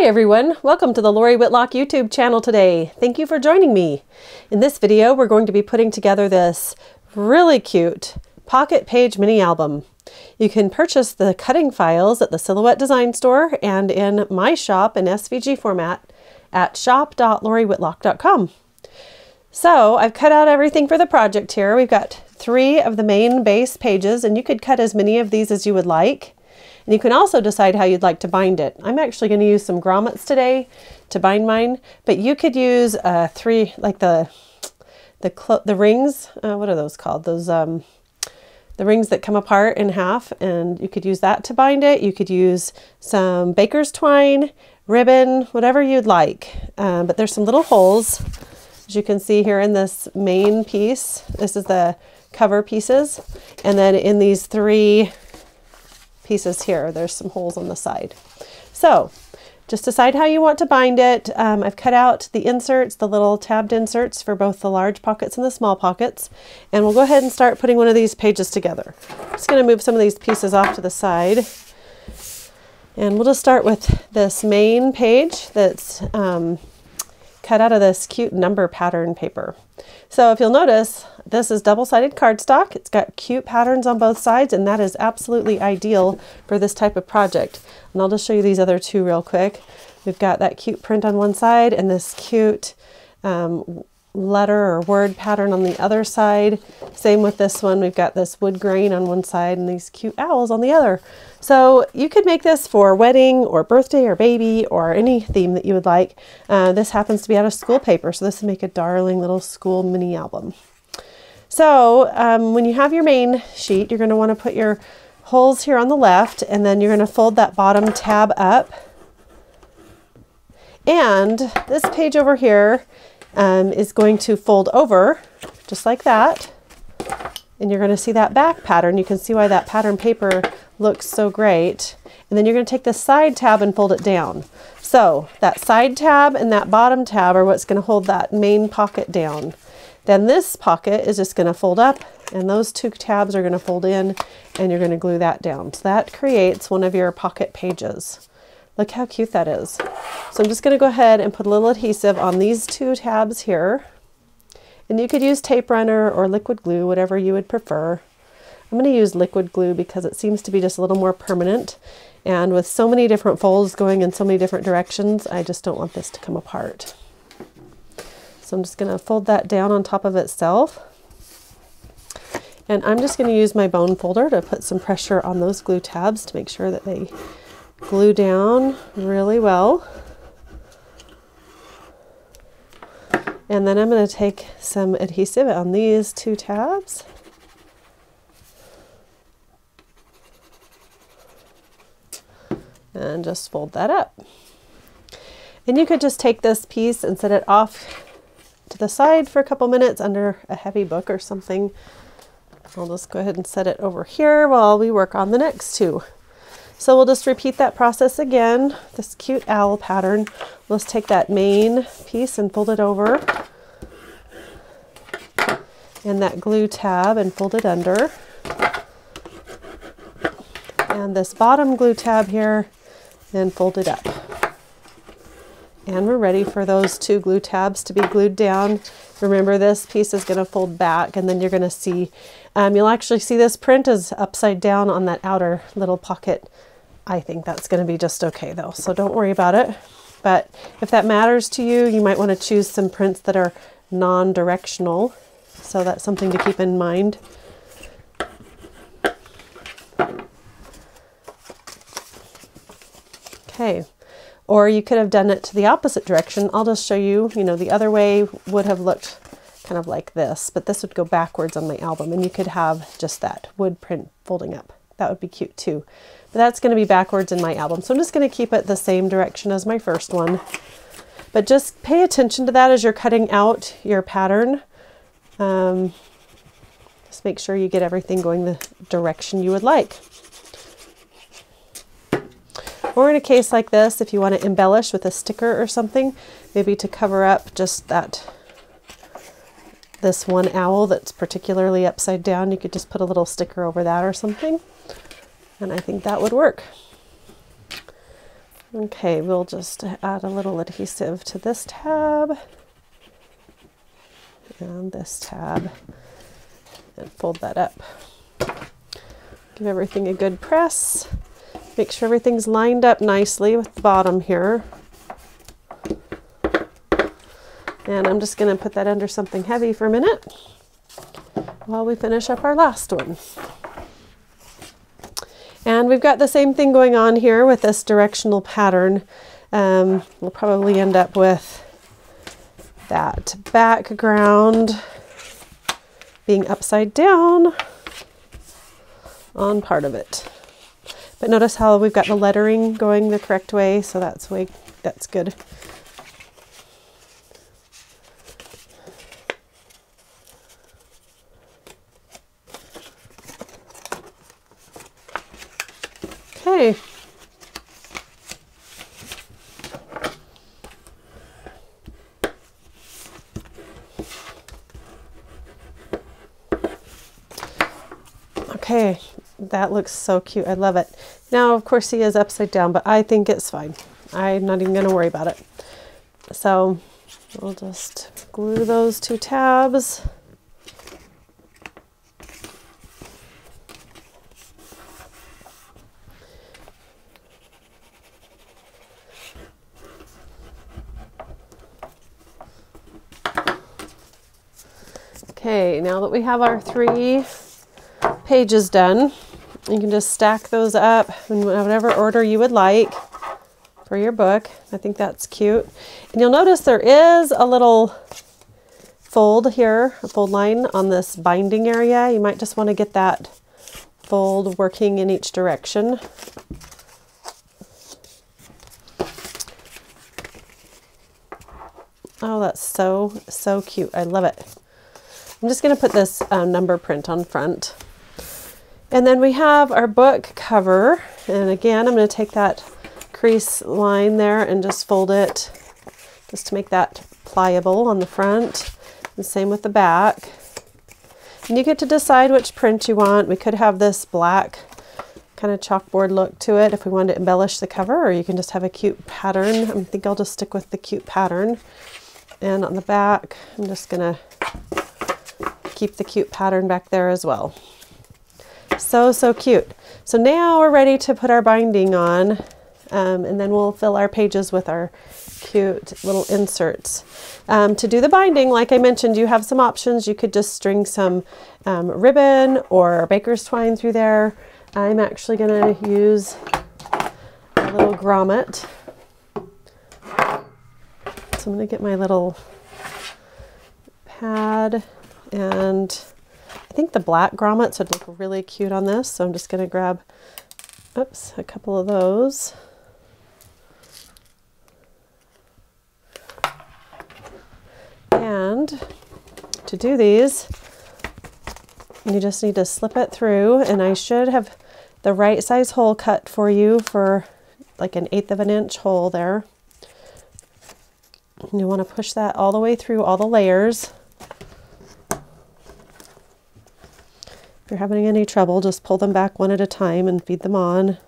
Hi everyone, welcome to the Lori Whitlock YouTube channel today. Thank you for joining me. In this video, we're going to be putting together this really cute pocket page mini album. You can purchase the cutting files at the Silhouette Design Store and in my shop in SVG format at shop.loriwhitlock.com. So I've cut out everything for the project here. We've got 3 of the main base pages, and you could cut as many of these as you would like. And you can also decide how you'd like to bind it. I'm actually going to use some grommets today to bind mine, but you could use 3, like the rings. What are those called? Those the rings that come apart in half, and you could use that to bind it. You could use some baker's twine, ribbon, whatever you'd like. But there's some little holes, as you can see here in this main piece. This is the cover pieces, and then in these 3 pieces here, there's some holes on the side. So just decide how you want to bind it. I've cut out the inserts, the little tabbed inserts for both the large pockets and the small pockets, and we'll go ahead and start putting one of these pages together. I'm just going to move some of these pieces off to the side, and we'll just start with this main page that's cut out of this cute number pattern paper. So if you'll notice, this is double-sided cardstock. It's got cute patterns on both sides, and that is absolutely ideal for this type of project. And I'll just show you these other 2 real quick. We've got that cute print on one side and this cute letter or word pattern on the other side. Same with this one. We've got this wood grain on one side and these cute owls on the other. So you could make this for wedding or birthday or baby or any theme that you would like. This happens to be out of school paper, so this would make a darling little school mini album. So when you have your main sheet, you're going to want to put your holes here on the left, and then you're going to fold that bottom tab up. And this page over here is going to fold over just like that, and you're going to see that back pattern. You can see why that pattern paper looks so great. And then you're going to take the side tab and fold it down. So that side tab and that bottom tab are what's going to hold that main pocket down. Then this pocket is just going to fold up, and those 2 tabs are going to fold in, and you're going to glue that down. So that creates one of your pocket pages. Look how cute that is. So I'm just going to go ahead and put a little adhesive on these 2 tabs here. And you could use tape runner or liquid glue, whatever you would prefer. I'm going to use liquid glue because it seems to be just a little more permanent. And with so many different folds going in so many different directions, I just don't want this to come apart. So I'm just going to fold that down on top of itself. And I'm just going to use my bone folder to put some pressure on those glue tabs to make sure that they glue down really well. And then I'm going to take some adhesive on these 2 tabs. And just fold that up. And you could just take this piece and set it off to the side for a couple minutes under a heavy book or something. I'll just go ahead and set it over here while we work on the next 2. So we'll just repeat that process again. This cute owl pattern. Let's take that main piece and fold it over. And that glue tab and fold it under. And this bottom glue tab here, and fold it up. And we're ready for those 2 glue tabs to be glued down. Remember, this piece is going to fold back, and then you're going to see, you'll actually see this print is upside down on that outer little pocket. I think that's going to be just okay though, so don't worry about it. But if that matters to you, you might want to choose some prints that are non-directional. So that's something to keep in mind. Okay. Or you could have done it to the opposite direction. I'll just show you, the other way would have looked kind of like this, but this would go backwards on my album, and you could have just that wood print folding up. That would be cute too. But that's going to be backwards in my album. So I'm just going to keep it the same direction as my first one. But just pay attention to that as you're cutting out your pattern. Just make sure you get everything going the direction you would like. Or in a case like this, if you want to embellish with a sticker or something, maybe to cover up just this one owl that's particularly upside down, you could just put a little sticker over that or something. And I think that would work. Okay, we'll just add a little adhesive to this tab and this tab and fold that up. Give everything a good press. Make sure everything's lined up nicely with the bottom here. And I'm just going to put that under something heavy for a minute while we finish up our last one. And we've got the same thing going on here with this directional pattern. We'll probably end up with that background being upside down on part of it. But notice how we've got the lettering going the correct way, so that's good. Okay. Okay, that looks so cute. I love it. Now, of course, he is upside down, but I think it's fine. I'm not even going to worry about it. So we'll just glue those two tabs. Okay, now that we have our 3 pages done, you can just stack those up in whatever order you would like for your book. I think that's cute. And you'll notice there is a little fold here, a fold line on this binding area. You might just want to get that fold working in each direction. Oh, that's so cute. I love it. I'm just going to put this number print on front. And then we have our book cover. And again, I'm going to take that crease line there and just fold it just to make that pliable on the front. And same with the back. And you get to decide which print you want. We could have this black kind of chalkboard look to it if we wanted to embellish the cover, or you can just have a cute pattern. I think I'll just stick with the cute pattern. And on the back, I'm just going to keep the cute pattern back there as well. So cute. So now we're ready to put our binding on, and then we'll fill our pages with our cute little inserts. To do the binding, like I mentioned, you have some options. You could just string some ribbon or baker's twine through there. I'm actually going to use a little grommet. So I'm going to get my little pad, and I think the black grommets would look really cute on this. So I'm just going to grab, oops, a couple of those. And to do these, you just need to slip it through, and I should have the right size hole cut for you for like 1/8 of an inch hole there. And you want to push that all the way through all the layers. If you're having any trouble, just pull them back one at a time and feed them on.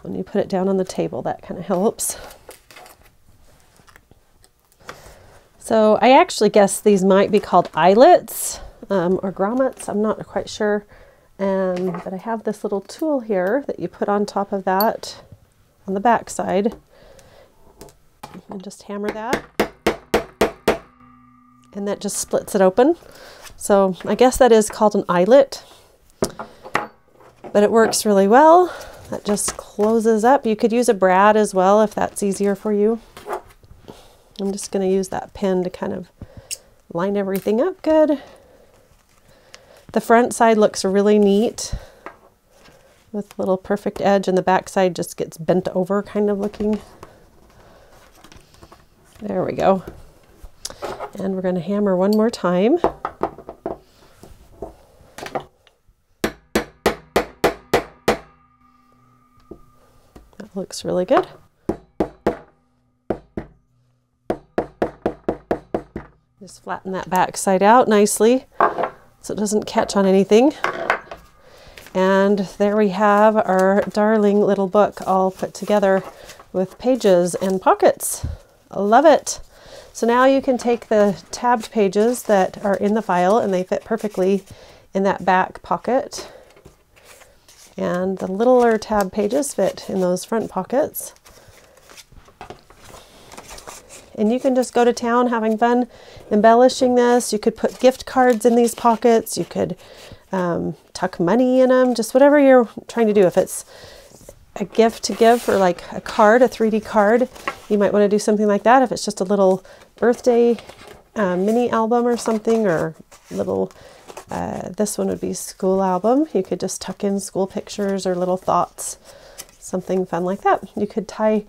When you put it down on the table, that kind of helps. So I actually guess these might be called eyelets or grommets. I'm not quite sure. But I have this little tool here that you put on top of that on the back side. And just hammer that. And that just splits it open. So I guess that is called an eyelet. But it works really well. That just closes up. You could use a brad as well if that's easier for you. I'm just going to use that pen to kind of line everything up good. The front side looks really neat with a little perfect edge, and the back side just gets bent over kind of looking. There we go. And we're going to hammer one more time. That looks really good. Just flatten that back side out nicely so it doesn't catch on anything. And there we have our darling little book all put together with pages and pockets. I love it. So now you can take the tabbed pages that are in the file, and they fit perfectly in that back pocket. And the littler tab pages fit in those front pockets. And you can just go to town having fun embellishing this. You could put gift cards in these pockets. You could tuck money in them, just whatever you're trying to do. If it's a gift to give for like a card, a 3D card, you might want to do something like that. If it's just a little birthday mini album or something, or little, this one would be school album. You could just tuck in school pictures or little thoughts, something fun like that. You could tie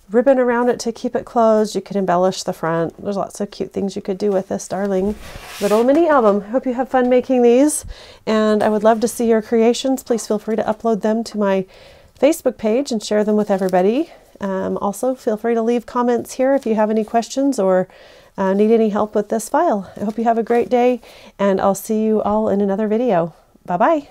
ribbon around it to keep it closed. You could embellish the front. There's lots of cute things you could do with this darling little mini album. I hope you have fun making these, and I would love to see your creations. Please feel free to upload them to my Facebook page and share them with everybody. Also, feel free to leave comments here if you have any questions or need any help with this file. I hope you have a great day, and I'll see you all in another video. Bye-bye.